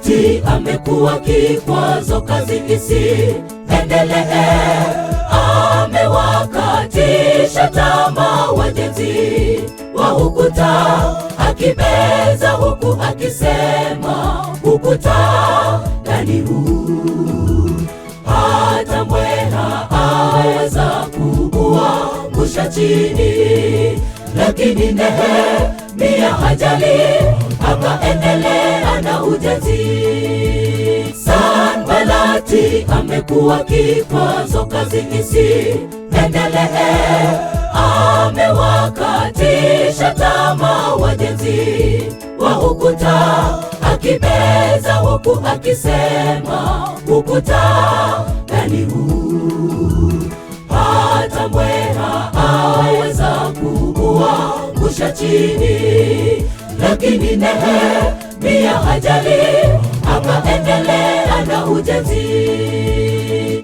Sambalati amekuwa kikwazo, kazi isiendelee. Amewakatisha tamaa wajenzi wa ukuta, akibeza huku akisema, ukuta gani huu? Hata mbweha aweza kuuangusha chini, lakini Nehemia hajali, akaendelea na ujenzi. Sambalati amekuwa kikwazo, kazi isiendelee. Amewakatisha tamaa wajenzi wa ukuta, akibeza huku akisema, ukuta gani huu? Hata mbweha aweza kuuangusha chini, lakini Nehemia hajali, akaendelea na ujenzi.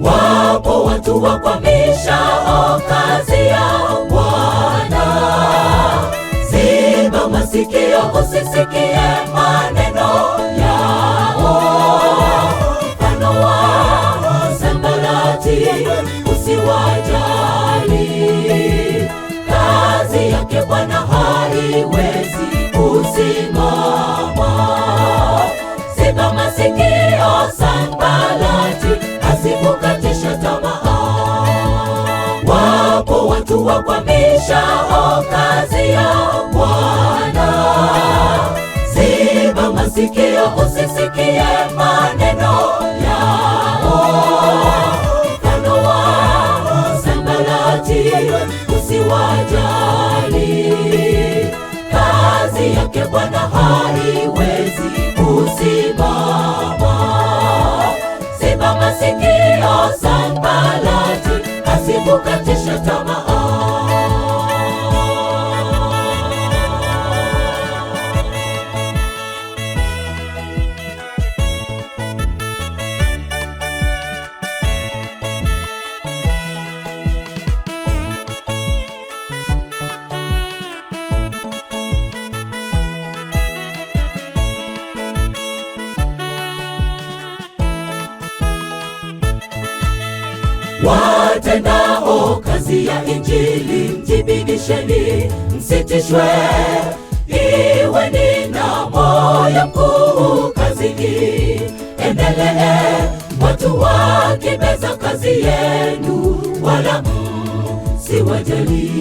Wapo watu wakwamishao kazi ya Bwana, ziba masikio usisikie maneno yao. Mfano wa Sambalati usiwajali, kazi yake Bwana haiwezi kusimama. Ziba masikio Sambalati, asikukatisha tamaa. Wapo watu wakwamishao kazi ya Bwana, ziba masikio usisikie maneno yao. Mfano wa Sambalati usiwajali, kazi yake Bwana haiwezi kusimama. Ziba masikio Sambalati, asikukatisha tamaa. Watendao kazi ya Injili, mjibidisheni, msitishwe. Iweni na moyo mkuu, kazi iendelee. Watu wakibeza kazi yenu, wala msiwajali.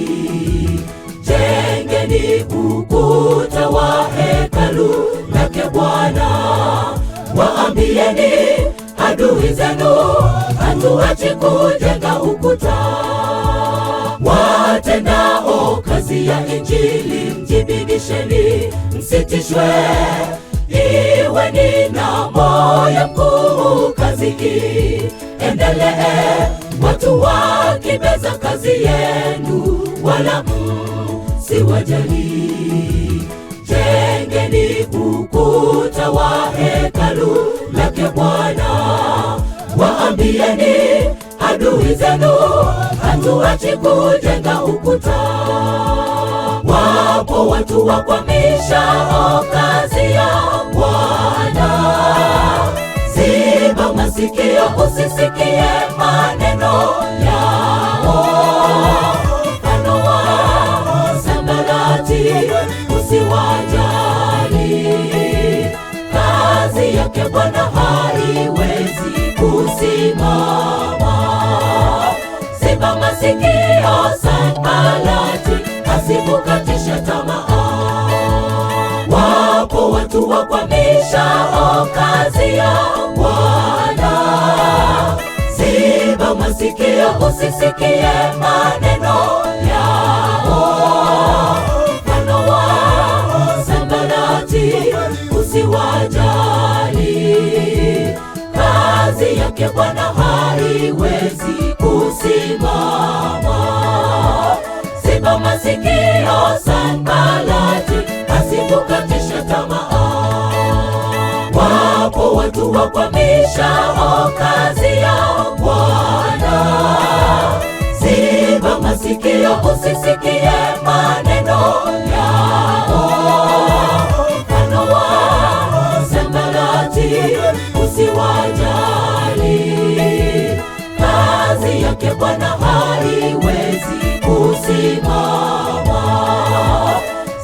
Jengeni ukuta wa hekalu lake Bwana. Waambieni adui zenu, hatuachi kujenga ukuta. Watendao kazi ya Injili, mjibidisheni, msitishwe. Iweni na moyo mkuu, kazi iendelee. Watu wakibeza kazi yenu, wala msiwajali. Jengeni ukuta wa hekalu lake Bwana. Waambieni adui zenu, hatuachi kujenga ukuta. Wapo watu wakwamishao kazi ya Bwana, ziba masikio usisikie maneno yao. Mfano wa Sambalati usiwajali, kazi yake Bwana haiwezi kusimama. Ziba masikio Sambalati, asikukatisha tamaa. Wapo watu wakwamishao kazi ya Bwana, ziba masikio usisikie maneno yao. Mfano wa Sambalati usiwajali, kazi yake Bwana haiwezi kusimama. Ziba masikio Sambalati, asikukatisha tamaa. Wapo watu wakwamishao kazi ya Bwana, ziba masikio usisikie maneno yao. Mfano wa Sambalati usiwajali. Kazi yake Bwana haiwezi kusimama.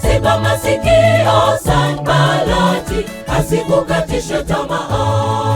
Ziba masikio, Sanbalati, asikukatishe tamaa.